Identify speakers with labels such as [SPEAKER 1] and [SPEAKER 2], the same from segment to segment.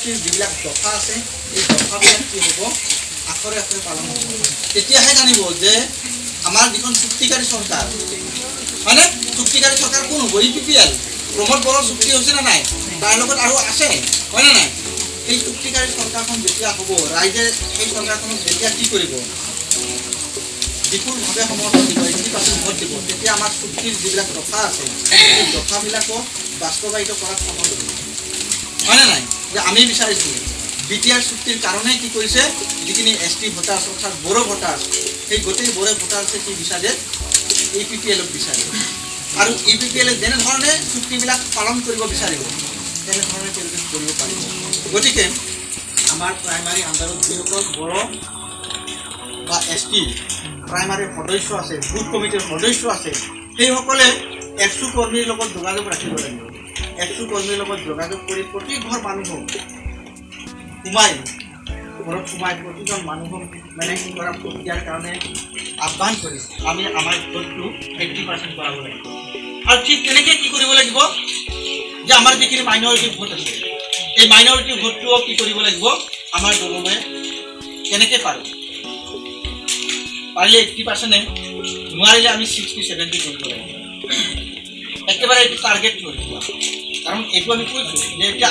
[SPEAKER 1] চুক্তিৰ যিবিলাক দফা আছে এই দফাবিলাক কি হ'ব আখৰে আখৰে পালন হ'ব তেতিয়াহে জানিব যে আমাৰ যিখন চুক্তিকাৰী চৰকাৰ হয়নে চুক্তিকাৰী চৰকাৰ কোন হ'ব EPPL প্ৰমোদ বড়োৰ চুক্তি হৈছে নে নাই তাৰ লগত আৰু আছে হয়নে নাই এই চুক্তিকাৰী চৰকাৰখন যেতিয়া হ'ব ৰাইজে এই চৰকাৰখনক যেতিয়া কি কৰিব বিপুলভাৱে সমৰ্থন দিব 80% ভোট দিব তেতিয়া আমাৰ চুক্তিৰ যিবিলাক দফা আছে এই দফাবিলাকক বাস্তৱায়িত কৰাত সহজ হ'ব হয়নে নাই যে আমি বিচাৰিছোঁ BTR চুক্তিৰ কাৰণে কি কৰিছে যিখিনি ST ভোটাৰ অৰ্থাৎ বড়ো ভোটাৰ সেই গোটেই বড়ো ভোটাৰছে কি বিচাৰে EPPLক বিচাৰে আৰু EPPL যেনেধৰণে চুক্তিবিলাক পালন কৰিব বিচাৰিব তেনেধৰণে তেওঁলোকে কৰিব পাৰিব গতিকে আমাৰ প্ৰাইমাৰী আণ্ডাৰত যিসকল বড়ো বা ST প্ৰাইমাৰী সদস্য আছে বুথ কমিটিৰ সদস্য আছে সেইসকলে এফচু কৰ্মীৰ লগত যোগাযোগ ৰাখিব লাগিব এফচু কৰ্মীৰ লগত যোগাযোগ কৰি প্ৰতি ঘৰ মানুহক ঘৰত সোমাই প্ৰতিজন মানুহক মেনেজ কৰা প্ৰক্ৰিয়াৰ কাৰণে আহ্বান কৰি আমি আমাৰ ভোটটো 80% কৰাব লাগিব আৰু ঠিক তেনেকৈ কি কৰিব লাগিব যে আমাৰ যিখিনি মাইনৰিটি ভোট আছে এই মাইনৰিটি ভোটটোও কি কৰিব লাগিব আমাৰ দললৈ কেনেকৈ পাৰিলে 80% নোৱাৰিলে আমি 60-70 কৰিব লাগিব একেবাৰে এইটো টাৰ্গেট কৰি দিব কাৰণ এইটো আমি কৈছোঁ যে এতিয়া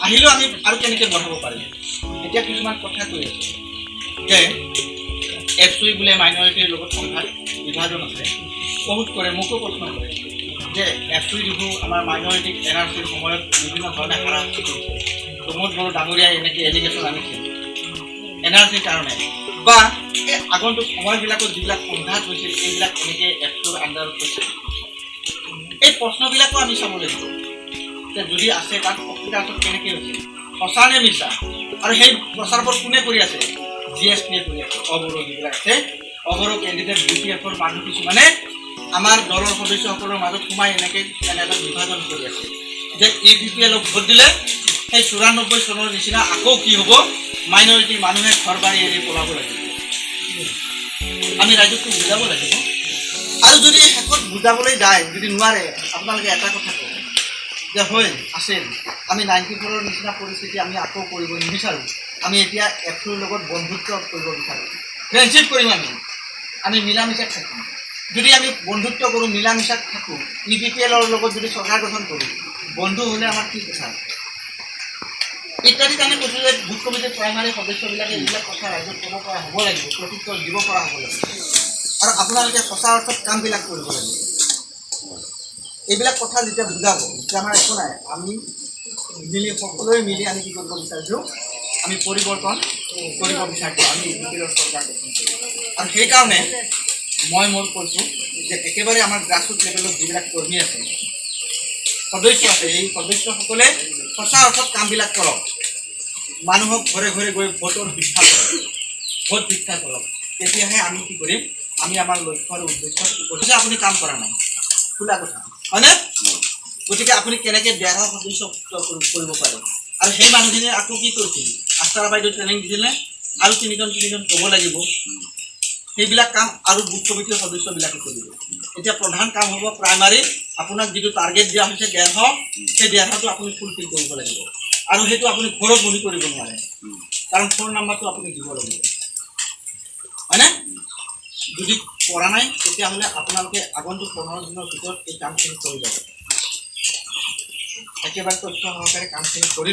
[SPEAKER 1] আহিলেও আমি আৰু কেনেকৈ বঢ়াব পাৰিম এতিয়া কিছুমান কথা কৈ আছোঁ যে এফচুই বোলে মাইনৰিটিৰ লগত সংঘাত বিভাজন আছে বহুত কৰে মোকো প্ৰশ্ন কৰে যে এফচুই দেখোঁ আমাৰ মাইনৰিটিক NRCৰ সময়ত বিভিন্ন ধৰণে হাৰাশাস্তি কৰিছে প্ৰমোদ বড়ো ডাঙৰীয়াই এনেকৈ এলিগেশ্যন আনিছে NRCৰ কাৰণে বা এই আগন্তুক সময়বিলাকত যিবিলাক সংঘাত হৈছিল এইবিলাক এনেকৈ এফচুৰ আণ্ডাৰত হৈছিল এই প্ৰশ্নবিলাকো আমি চাব লাগিব যে যদি আছে তাত প্ৰকৃতাৰ্থত কেনেকৈ হৈছে সঁচা নে মিছা আৰু সেই প্ৰচাৰবোৰ কোনে কৰি আছে GSPয়ে কৰি আছে অবড়ো যিবিলাক আছে অবড়ো কেণ্ডিডেট BPFৰ মানুহ কিছুমানে আমাৰ দলৰ সদস্যসকলৰ মাজত সোমাই এনেকৈ এটা বিভাজন কৰি আছে যে EPPLক ভোট দিলে সেই 94 চনৰ নিচিনা আকৌ কি হ'ব মাইনৰিটিৰ মানুহে ঘৰ বাৰী এৰি পলাব লাগিব আমি ৰাইজকটো বুজাব লাগিব আৰু যদি শেষত বুজাবলৈ যায় যদি নোৱাৰে আপোনালোকে এটা কথা কয় যে হয় আছিল আমি 94ৰ নিচিনা পৰিস্থিতি আমি আকৌ কৰিব নিবিচাৰোঁ আমি এতিয়া এফচুৰ লগত বন্ধুত্ব কৰিব বিচাৰোঁ ফ্ৰেণ্ডশ্বিপ কৰিম আমি মিলামিছাত থাকিম যদি আমি বন্ধুত্ব কৰোঁ মিলামিছাত থাকোঁ EPPLৰ লগত যদি চৰকাৰ গঠন কৰোঁ বন্ধু হ'লে আমাৰ কি কথা ইত্যাদি কাৰণে কৈছোঁ যে বুথ কমিটিৰ প্ৰাইমাৰী সদস্যবিলাকে এইবিলাক কথা ৰাইজক ক'ব পৰা হ'ব লাগিব প্ৰত্যুত্তৰ দিব পৰা হ'ব লাগিব আৰু আপোনালোকে সঁচা অৰ্থত কামবিলাক কৰিব লাগিব এইবিলাক কথা যেতিয়া বুজাব তেতিয়া আমাৰ একো নাই আমি সকলোৱে মিলি আমি কি কৰিব বিচাৰিছোঁ আমি পৰিৱৰ্তন কৰিব বিচাৰিছোঁ আমি EPPLৰ চৰকাৰ গঠন কৰিম আৰু সেইকাৰণে মই মোৰ কৈছোঁ যে একেবাৰে আমাৰ গ্ৰাছৰুট লেভেলত যিবিলাক কৰ্মী আছে সদস্য আছে এই সদস্যসকলে সঁচা অৰ্থত কামবিলাক কৰক মানুহক ঘৰে ঘৰে গৈ ভোটৰ ভিক্ষা কৰক ভোট ভিক্ষা কৰক তেতিয়াহে আমি কি কৰিম আমি আমাৰ লক্ষ্য আৰু উদ্দেশ্য আপুনি কাম কৰা নাই খোলা কথা হয়নে গতিকে আপুনি কেনেকৈ 11 সদস্য কৰিব পাৰে আৰু সেই মানুহখিনিয়ে আকৌ কি কৰিছিল আস্থাৰা বাইদেউ ট্ৰেইনিং দিছিলে আৰু তিনিজন ক'ব লাগিব সেইবিলাক কাম আৰু বুথ কমিটিৰ সদস্যবিলাকে কৰিব এতিয়া প্ৰধান কাম হ'ব প্ৰাইমাৰী আপোনাক যিটো টাৰ্গেট দিয়া হৈছে 150 সেই 150টো আপুনি ফুলফিল কৰিব লাগিব আৰু সেইটো আপুনি ঘৰত বহি কৰিব নোৱাৰে কাৰণ ফোন নাম্বাৰটো আপুনি দিব লাগিব হয়নে যদি কৰা নাই তেতিয়াহ'লে আপোনালোকে আগন্তুক 15 দিনৰ ভিতৰত এই কামখিনি কৰি যাব একেবাৰে তথ্য সহকাৰে কামখিনি কৰি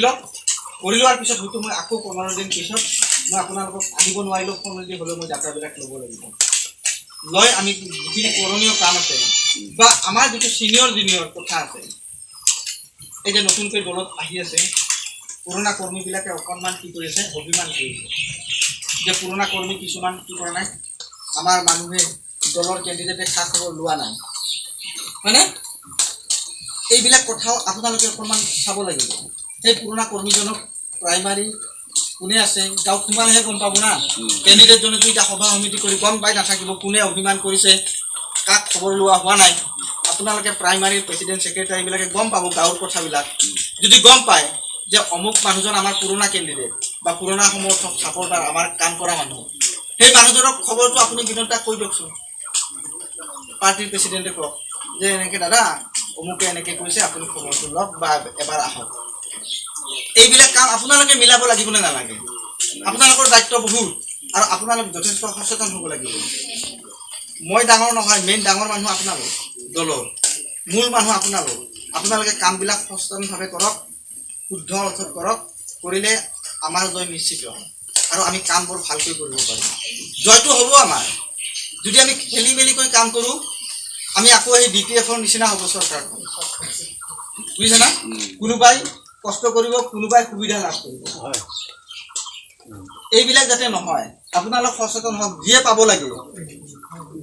[SPEAKER 1] লোৱাৰ পিছত হয়তো মই আকৌ 15 দিন পিছত মই আপোনালোকক আহিব নোৱাৰিলেও ফোন দি হ'লেও মই ডাটাবিলাক ল'ব লাগিব লৈ আমি যিখিনি কৰণীয় কাম আছে বা আমাৰ যিটো ছিনিয়ৰ জুনিয়ৰ কথা আছে এই যে নতুনকৈ দলত আহি আছে পুৰণা কৰ্মীবিলাকে অকণমান কি কৰিছে অভিমান কৰিছে যে পুৰণা কৰ্মী কিছুমান কি কৰা নাই আমাৰ মানুহে দলৰ কেণ্ডিডেটে খা খবৰ লোৱা নাই হয়নে এইবিলাক কথাও আপোনালোকে অকণমান চাব লাগিব সেই পুৰণা কৰ্মীজনক প্ৰাইমাৰী কোনে আছে গাঁৱত সোমালেহে গম পাব না কেণ্ডিডেটজনে দুইটা সভা সমিতি কৰি গম পাই নাথাকিব কোনে অভিমান কৰিছে কাক খবৰ লোৱা হোৱা নাই আপোনালোকে প্ৰাইমাৰীৰ প্ৰেচিডেণ্ট ছেক্ৰেটাৰীবিলাকে গম পাব গাঁৱৰ কথাবিলাক যদি গম পায় যে অমুক মানুহজন আমাৰ পুৰণা কেণ্ডিডেট বা পুৰণা সমৰ্থক ছাপৰ্টাৰ আমাৰ কাম কৰা মানুহ সেই মানুহজনক খবৰটো আপুনি দিনটা কৈ দিয়কচোন পাৰ্টিৰ প্ৰেচিডেণ্টে কওক যে এনেকৈ দাদা অমুকে এনেকৈ কৈছে আপুনি খবৰটো লওক বা এবাৰ আহক এইবিলাক কাম আপোনালোকে মিলাব লাগিব নে নালাগে? আপোনালোকৰ দায়িত্ব বহুত আৰু আপোনালোক যথেষ্ট সচেতন হ'ব লাগিব। মই ডাঙৰ নহয়, মেইন ডাঙৰ মানুহ আপোনালোক, দলৰ মূল মানুহ আপোনালোক। আপোনালোকে কামবিলাক সচেতনভাৱে কৰক, শুদ্ধ অৰ্থত কৰক, কৰিলে আমাৰ জয় নিশ্চিত আৰু আমি কামবোৰ ভালকৈ কৰিব পাৰিম। জয়টো হ'ব আমাৰ। যদি আমি খেলি মেলিকৈ কাম কৰোঁ, আমি আকৌ সেই DPF-ৰ নিচিনা হ'ব চৰকাৰখন। বুজিছে না? কোনোবাই কষ্ট কৰিব, কোনোবাই সুবিধা লাভ কৰিব। এইবিলাক যাতে নহয়, আপোনালোক সচেতন হওক। যিয়ে পাব লাগিব,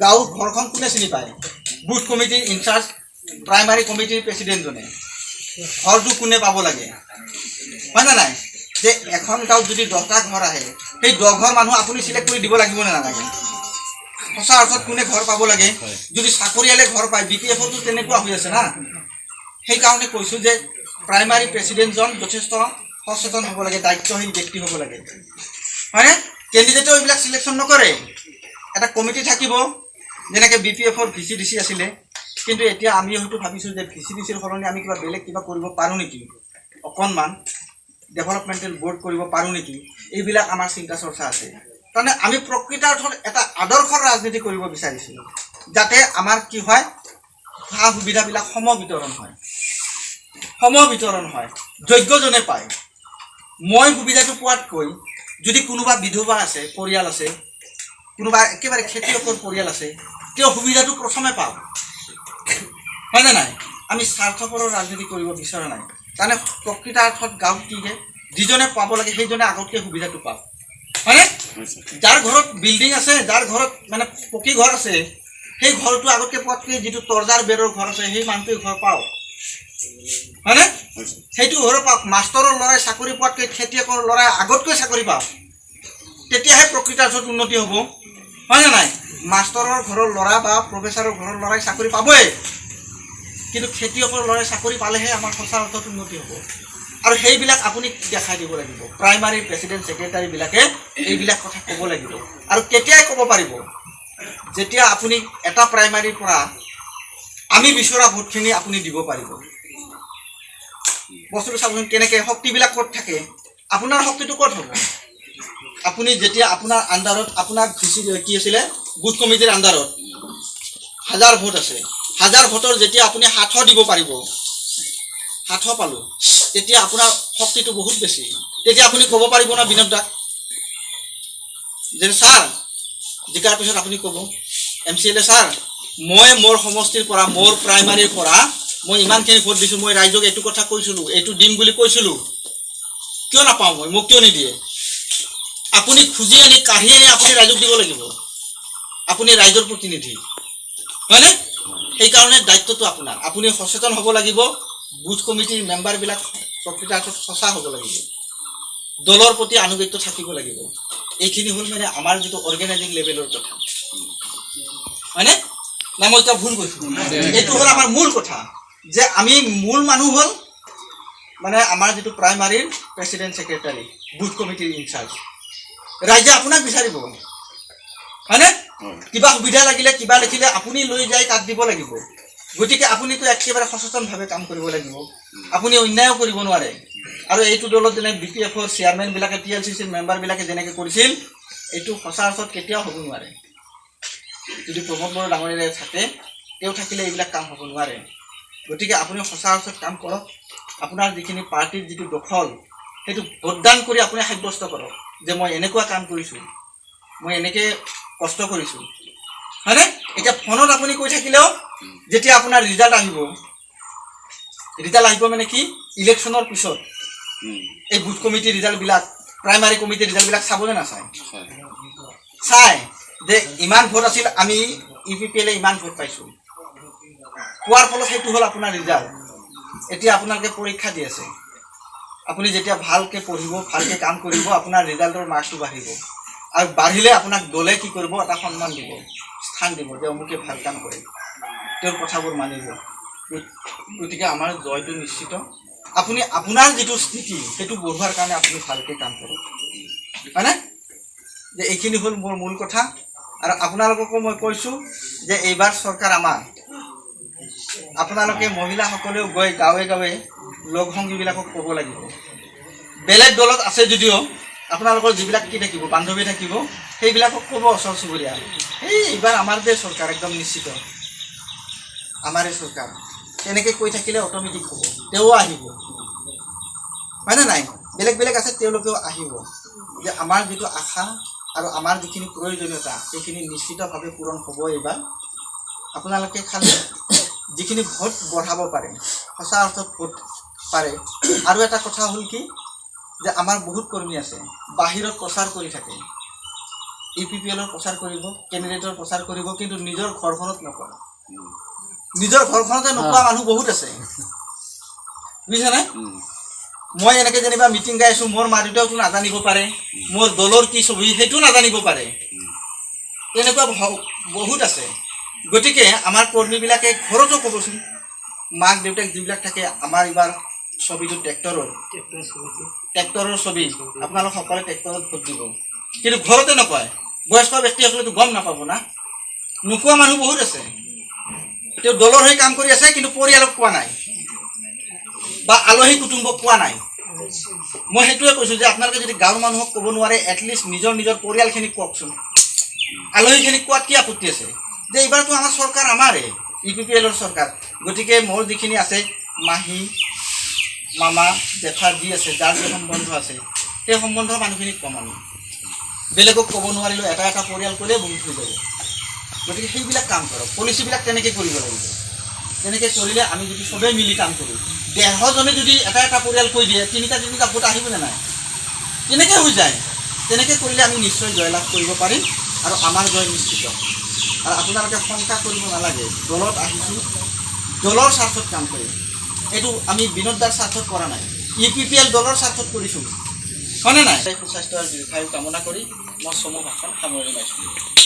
[SPEAKER 1] গাঁৱৰ ঘৰখন কোনে চিনি পায়? বুথ কমিটিৰ ইনচাৰ্জ, প্ৰাইমাৰী কমিটিৰ প্ৰেচিডেণ্টজনে। ঘৰটো কোনে পাব লাগে, হয় নে নাই? যে এখন গাঁৱত যদি 10টা ঘৰ আহে, সেই 10 ঘৰ মানুহ আপুনি চিলেক্ট কৰি দিব লাগিব নে নালাগে? সঁচা অৰ্থত কোনে ঘৰ পাব লাগে? যদি চাকৰিয়ালে ঘৰ পায়, BPF-তো তেনেকুৱা হৈ আছে না। সেইকাৰণে কৈছোঁ যে প্ৰাইমাৰী প্ৰেচিডেণ্টজন যথেষ্ট সচেতন হ'ব লাগে, দায়িত্বশীল ব্যক্তি হ'ব লাগে, হয়নে? কেণ্ডিডেটেও এইবিলাক চিলেকশ্যন নকৰে। এটা কমিটি থাকিব, যেনেকৈ BPF-ৰ VCDC আছিলে। কিন্তু এতিয়া আমি হয়তো ভাবিছোঁ যে VCDCৰ সলনি আমি কিবা বেলেগ কিবা কৰিব পাৰোঁ নেকি, অকণমান ডেভেলপমেণ্টেল বৰ্ড কৰিব পাৰোঁ নেকি, এইবিলাক আমাৰ চিন্তা চৰ্চা আছে। তাৰমানে আমি প্ৰকৃতাৰ্থত এটা আদৰ্শৰ ৰাজনীতি কৰিব বিচাৰিছোঁ, যাতে আমাৰ কি হয়, সা সুবিধাবিলাক সমবিতৰণ হয়, যোগ্যজনে পায়। মই সুবিধাটো পোৱাতকৈ যদি কোনোবা বিধৱা আছে, পৰিয়াল আছে, কোনোবা একেবাৰে খেতিয়কৰ পৰিয়াল আছে, তেওঁ সুবিধাটো প্ৰথমে পাওক, হয়নে নাই? আমি স্বাৰ্থপৰৰ ৰাজনীতি কৰিব বিচৰা নাই। তাৰমানে প্ৰকৃতাৰ্থত গাঁৱত কি যে যিজনে পাব লাগে সেইজনে আগতকৈ সুবিধাটো পাওক, হয়নে? যাৰ ঘৰত বিল্ডিং আছে, যাৰ ঘৰত মানে পকী ঘৰ আছে, সেই ঘৰটো আগতকৈ পোৱাতকৈ যিটো তৰ্জাৰ বেৰৰ ঘৰ আছে, সেই মানুহটোৱে ঘৰ পাওক, হয়নে? সেইটো ঘৰ পাওক। মাষ্টৰৰ ল'ৰাই চাকৰি পোৱাতকৈ খেতিয়কৰ ল'ৰাই আগতকৈ চাকৰি পাওক, তেতিয়াহে প্ৰকৃতাৰ্থত উন্নতি হ'ব, হয়নে নাই? মাষ্টৰৰ ঘৰৰ ল'ৰা বা প্ৰফেচাৰৰ ঘৰৰ ল'ৰাই চাকৰি পাবই, কিন্তু খেতিয়কৰ ল'ৰাই চাকৰি পালেহে আমাৰ সঁচা অৰ্থত উন্নতি হ'ব। আৰু সেইবিলাক আপুনি দেখাই দিব লাগিব। প্ৰাইমাৰী প্ৰেচিডেণ্ট ছেক্ৰেটাৰীবিলাকে এইবিলাক কথা ক'ব লাগিব। আৰু কেতিয়াই ক'ব পাৰিব? যেতিয়া আপুনি এটা প্ৰাইমাৰীৰ পৰা আমি বিচৰা ভোটখিনি আপুনি দিব পাৰিব। বস্তুটো চাবচোন কেনেকৈ, শক্তিবিলাক ক'ত থাকে? আপোনাৰ শক্তিটো ক'ত হ'ব? আপুনি যেতিয়া আপোনাৰ আণ্ডাৰত, আপোনাৰ কি আছিলে, বুথ কমিটিৰ আণ্ডাৰত 1000 ভোট আছে, 1000 ভোটৰ যেতিয়া আপুনি 700 দিব পাৰিব, 700 পালোঁ, তেতিয়া আপোনাৰ শক্তিটো বহুত বেছি। তেতিয়া আপুনি ক'ব পাৰিব না বিনোদ দাক যে ছাৰ, জিকাৰ পিছত আপুনি ক'ব, MCLA ছাৰ, মই মোৰ সমষ্টিৰ পৰা, মোৰ প্ৰাইমাৰীৰ পৰা মই ইমানখিনি ভোট দিছোঁ, মই ৰাইজক এইটো কথা কৈছিলোঁ, এইটো দিম বুলি কৈছিলোঁ, কিয় নাপাওঁ মই, মোক কিয় নিদিয়ে? আপুনি খুজি আনি কাঢ়ি আনি আপুনি ৰাইজক দিব লাগিব। আপুনি ৰাইজৰ প্ৰতিনিধি, হয়নে? সেইকাৰণে দায়িত্বটো আপোনাৰ। আপুনি সচেতন হ'ব লাগিব। বুথ কমিটিৰ মেম্বাৰবিলাক প্ৰকৃতাৰ্থত সঁচা হ'ব লাগিব, দলৰ প্ৰতি আনুগত্য থাকিব লাগিব। এইখিনি হ'ল মানে আমাৰ যিটো অৰ্গেনাইজিং লেভেলৰ কথা, হয়নে? না মই এতিয়া ভুল কৈছোঁ? এইটো হ'ল আমাৰ মূল কথা, যে আমি মূল মানুহ হ'ল মানে আমাৰ যিটো প্ৰাইমাৰীৰ প্ৰেচিডেণ্ট ছেক্ৰেটাৰী, বুথ কমিটিৰ ইনচাৰ্জ। ৰাইজে আপোনাক বিচাৰিব, হয়নে? কিবা সুবিধা লাগিলে, কিবা লিখিলে আপুনি লৈ যাই তাত দিব লাগিব। গতিকে আপুনিতো একেবাৰে সচেতনভাৱে কাম কৰিব লাগিব। আপুনি অন্যায়ো কৰিব নোৱাৰে। আৰু এইটো দলত যেনে BPF-ৰ চেয়াৰমেনবিলাকে, TLCCৰ মেম্বাৰবিলাকে যেনেকৈ কৰিছিল, এইটো সঁচা অৰ্থত কেতিয়াও হ'ব নোৱাৰে। যদি প্ৰমোদ বড়ো ডাঙৰীয়াই থাকে, তেওঁ থাকিলে এইবিলাক কাম হ'ব নোৱাৰে। গতিকে আপুনি সঁচা অৰ্থত কাম কৰক। আপোনাৰ যিখিনি পাৰ্টিৰ যিটো দখল, সেইটো ভোটদান কৰি আপুনি সাব্যস্ত কৰক যে মই এনেকুৱা কাম কৰিছোঁ, মই এনেকৈ কষ্ট কৰিছোঁ, হয়নে? এতিয়া ফোনত আপুনি কৈ থাকিলেও যেতিয়া আপোনাৰ ৰিজাল্ট আহিব মানে কি, ইলেকশ্যনৰ পিছত এই বুথ কমিটিৰ ৰিজাল্টবিলাক, প্ৰাইমাৰী কমিটিৰ ৰিজাল্টবিলাক চাবলৈ নাচায়, চাই যে ইমান ভোট আছিল, আমি UPPL ইমান ভোট পাইছোঁ, পোৱাৰ ফলত সেইটো হ'ল আপোনাৰ ৰিজাল্ট। এতিয়া আপোনালোকে পৰীক্ষা দি আছে, আপুনি যেতিয়া ভালকৈ পঢ়িব, ভালকৈ কাম কৰিব, আপোনাৰ ৰিজাল্টৰ মাৰ্কটো বাঢ়িব। আৰু বাঢ়িলে আপোনাক দলে কি কৰিব, এটা সন্মান দিব, স্থান দিব, যে অমুকে ভাল কাম কৰে, তেওঁৰ কথাবোৰ মানিব। গতিকে আমাৰ জয়টো নিশ্চিত। আপুনি আপোনাৰ যিটো স্থিতি, সেইটো বঢ়োৱাৰ কাৰণে আপুনি ভালকৈ কাম কৰক, হয়নে? যে এইখিনি হ'ল মোৰ মূল কথা। আৰু আপোনালোককো মই কৈছোঁ যে এইবাৰ চৰকাৰ আমাৰ, আপোনালোকে মহিলাসকলেও গৈ গাঁৱে গাঁৱে লগ সংগীবিলাকক ক'ব লাগিব বেলেগ দলত আছে যদিও আপোনালোকৰ যিবিলাক কি থাকিব বান্ধৱী থাকিব সেইবিলাকক ক'ব ওচৰ চুবুৰীয়া এইবাৰ আমাৰ যে চৰকাৰ একদম নিশ্চিত আমাৰে চৰকাৰ তেনেকৈ কৈ থাকিলে অট'মেটিক হ'ব তেওঁ আহিব হয়নে নাই বেলেগ বেলেগ আছে তেওঁলোকেও আহিব যে আমাৰ যিটো আশা আৰু আমাৰ যিখিনি প্ৰয়োজনীয়তা সেইখিনি নিশ্চিতভাৱে পূৰণ হ'ব এইবাৰ আপোনালোকে খালি যিখিনি ভোট বঢ়াব পাৰে সঁচা অৰ্থত ভোট পাৰে আৰু এটা কথা হ'ল কি যে আমাৰ বহুত কৰ্মী আছে বাহিৰত প্ৰচাৰ কৰি থাকে UPPLৰ প্ৰচাৰ কৰিব কেণ্ডিডেটৰ প্ৰচাৰ কৰিব কিন্তু নিজৰ ঘৰখনত নকৰে নিজৰ ঘৰখনতে নোপোৱা মানুহ বহুত আছে বুজিছেনে মই এনেকৈ যেনিবা মিটিং গাই আছোঁ মোৰ মা দেউতাওতো নাজানিব পাৰে মোৰ দলৰ কি ছবি সেইটো নাজানিব পাৰে তেনেকুৱা বহুত আছে গতিকে আমাৰ কৰ্মীবিলাকে ঘৰতো ক'বচোন মাক দেউতাক যিবিলাক থাকে আমাৰ এইবাৰ ছবিটো ট্ৰেক্টৰৰ ছবি আপোনালোক সকলোৱে ট্ৰেক্টৰত ভোট দিব কিন্তু ঘৰতে নকয় বয়স্ক ব্যক্তিসকলেতো গম নাপাব না নোকোৱা মানুহ বহুত আছে তেওঁ দলৰ হৈ কাম কৰি আছে কিন্তু পৰিয়ালক কোৱা নাই বা আলহী কুটুম্বক কোৱা নাই মই সেইটোৱে কৈছোঁ যে আপোনালোকে যদি গাঁৱৰ মানুহক ক'ব নোৱাৰে এটলিষ্ট নিজৰ পৰিয়ালখিনিক কওকচোন আলহীখিনিক কোৱাত কি আপত্তি আছে যে এইবাৰতো আমাৰ চৰকাৰ আমাৰে UPPLৰ চৰকাৰ গতিকে মোৰ যিখিনি আছে মাহী মামা জেঠা যি আছে যাৰ যি সম্বন্ধ আছে সেই সম্বন্ধৰ মানুহখিনিক কম আমি বেলেগক ক'ব নোৱাৰিলেও এটা পৰিয়াল ক'লে বহুত হৈ যাব গতিকে সেইবিলাক কাম কৰক পলিচিবিলাক তেনেকৈ কৰিব লাগিব তেনেকৈ কৰিলে আমি যদি চবেই মিলি কাম কৰোঁ 150জনে যদি এটা পৰিয়াল কৈ দিয়ে তিনিটা ভোট আহিবনে নাই তেনেকৈ হৈ যায় তেনেকৈ কৰিলে আমি নিশ্চয় জয়লাভ কৰিব পাৰিম আৰু আমাৰ জয় নিশ্চিত আৰু আপোনালোকে শংকা কৰিব নালাগে দলত আহিছোঁ দলৰ স্বাৰ্থত কাম কৰিম এইটো আমি বিনোদ দাৰ স্বাৰ্থত কৰা নাই UPPL দলৰ স্বাৰ্থত কৰিছোঁ হয়নে নাই সুস্বাস্থ্য আৰু দীৰ্ঘায়ু কামনা কৰি মই চমু ভাষণ সামৰণি মাৰিছোঁ